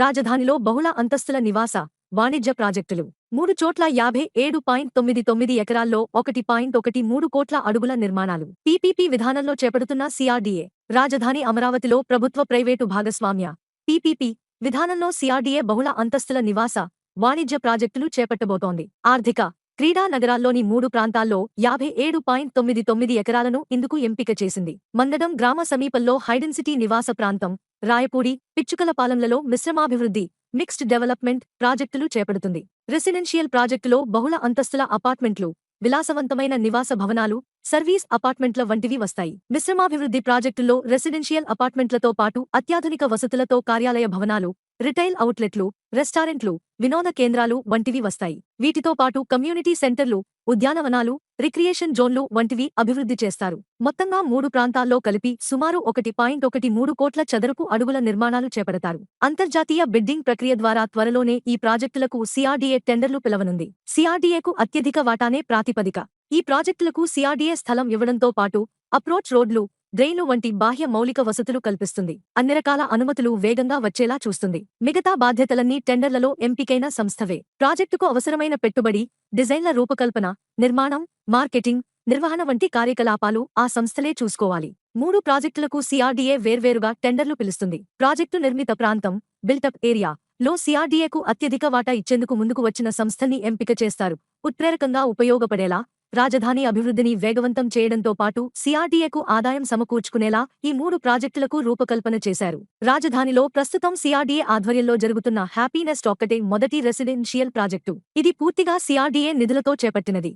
రాజధానిలో బహుళ అంతస్తుల నివాస, వాణిజ్య ప్రాజెక్టులు 3,57.99 ఎకరాల్లో 1.13 కోట్ల అడుగుల నిర్మాణాలు. పీపీపీ విధానంలో చేపడుతున్న సిఆర్డీఏ. రాజధాని అమరావతిలో ప్రభుత్వ ప్రైవేటు భాగస్వామ్య పీపీపీ విధానంలో సిఆర్డీఏ బహుళ అంతస్తుల నివాస, వాణిజ్య ప్రాజెక్టులు చేపట్టబోతోంది. ఆర్థిక, క్రీడా నగరాల్లోని 3 ప్రాంతాల్లో 57.99 ఎకరాలను ఇందుకు ఎంపిక చేసింది. మందడం గ్రామ సమీపంలో హైడెన్సిటీ నివాస ప్రాంతం, రాయపూడి, పిచ్చుకలపాలెంలలో మిశ్రమాభివృద్ధి మిక్స్డ్ డెవలప్మెంట్ ప్రాజెక్టులు చేపడుతుంది. రెసిడెన్షియల్ ప్రాజెక్టులో బహుళ అంతస్తుల అపార్ట్మెంట్లు, విలాసవంతమైన నివాస భవనాలు, సర్వీస్ అపార్ట్మెంట్ల వంటివి వస్తాయి. మిశ్రమాభివృద్ధి ప్రాజెక్టుల్లో రెసిడెన్షియల్ అపార్ట్మెంట్లతో పాటు అత్యాధునిక వసతులతో కార్యాలయ భవనాలు, రిటైల్ అవుట్లెట్లు, రెస్టారెంట్లు, వినోద కేంద్రాలు వంటివి వస్తాయి. వీటితో పాటు కమ్యూనిటీ సెంటర్లు, ఉద్యానవనాలు, రిక్రియేషన్ జోన్లు వంటివి అభివృద్ధి చేస్తారు. మొత్తంగా 3 ప్రాంతాల్లో కలిపి సుమారు 1.13 కోట్ల చదరపు అడుగుల నిర్మాణాలు చేపడతారు. అంతర్జాతీయ బిడ్డింగ్ ప్రక్రియ ద్వారా త్వరలోనే ఈ ప్రాజెక్టులకు సిఆర్డీఏ టెండర్లు పిలవనుంది. సిఆర్డీఏకు అత్యధిక వాటానే ప్రాతిపదిక. ఈ ప్రాజెక్టులకు సిఆర్డీఏ స్థలం ఇవ్వడంతో పాటు అప్రోచ్ రోడ్లు, డ్రైన్లు వంటి బాహ్య మౌలిక వసతులు కల్పిస్తుంది. అన్ని రకాల అనుమతులు వేగంగా వచ్చేలా చూస్తుంది. మిగతా బాధ్యతలన్నీ టెండర్లలో ఎంపికైన సంస్థవే. ప్రాజెక్టుకు అవసరమైన పెట్టుబడి, డిజైన్ల రూపకల్పన, నిర్మాణం, మార్కెటింగ్, నిర్వహణ వంటి కార్యకలాపాలు ఆ సంస్థలే చూసుకోవాలి. 3 ప్రాజెక్టులకు సిఆర్డీఏ వేర్వేరుగా టెండర్లు పిలుస్తుంది. ప్రాజెక్టు నిర్మిత ప్రాంతం, బిల్టప్ ఏరియా లో సిఆర్డీఏకు అత్యధిక వాటా ఇచ్చేందుకు ముందుకు వచ్చిన సంస్థల్ని ఎంపిక చేస్తారు. ఉత్ప్రేరకంగా ఉపయోగపడేలా రాజధాని అభివృద్ధిని వేగవంతం చేయడంతో పాటు సిఆర్డీఏకు ఆదాయం సమకూర్చుకునేలా ఈ 3 ప్రాజెక్టులకు రూపకల్పన చేశారు. రాజధానిలో ప్రస్తుతం సిఆర్డీఏ ఆధ్వర్యంలో జరుగుతున్న హ్యాపీనెస్ట్ ఒక్కటే మొదటి రెసిడెన్షియల్ ప్రాజెక్టు. ఇది పూర్తిగా సిఆర్డీఏ నిధులతో చేపట్టినది.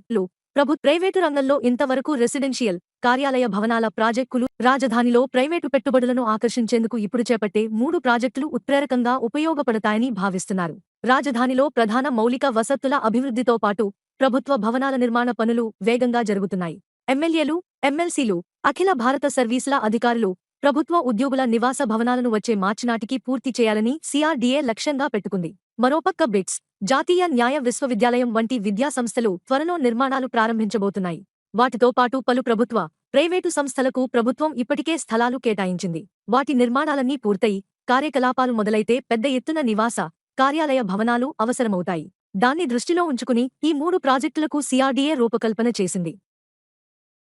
ప్రైవేటు రంగంలో ఇంతవరకు రెసిడెన్షియల్, కార్యాలయ భవనాల ప్రాజెక్టులు. రాజధానిలో ప్రైవేటు పెట్టుబడులను ఆకర్షించేందుకు ఇప్పుడు చేపట్టే 3 ప్రాజెక్టులు ఉత్ప్రేరకంగా ఉపయోగపడతాయని భావిస్తున్నారు. రాజధానిలో ప్రధాన మౌలిక వసతుల అభివృద్ధితో పాటు ప్రభుత్వ భవనాల నిర్మాణ పనులు వేగంగా జరుగుతున్నాయి. ఎమ్మెల్యేలు, ఎమ్మెల్సీలు, అఖిల భారత సర్వీసుల అధికారులు, ప్రభుత్వ ఉద్యోగుల నివాస భవనాలను వచ్చే మార్చి నాటికి పూర్తి చేయాలని సిఆర్డీఏ లక్ష్యంగా పెట్టుకుంది. మరోపక్క బిట్స్, జాతీయ న్యాయ విశ్వవిద్యాలయం వంటి విద్యా సంస్థలు త్వరలో నిర్మాణాలు ప్రారంభించబోతున్నాయి. వాటితో పాటు పలు ప్రభుత్వ, ప్రైవేటు సంస్థలకు ప్రభుత్వం ఇప్పటికే స్థలాలు కేటాయించింది. వాటి నిర్మాణాలన్నీ పూర్తయి కార్యకలాపాలు మొదలైతే పెద్ద ఎత్తున నివాస, కార్యాలయ భవనాలు అవసరమవుతాయి. దాన్ని దృష్టిలో ఉంచుకుని ఈ 3 ప్రాజెక్టులకు సిఆర్డీఏ రూపకల్పన చేసింది.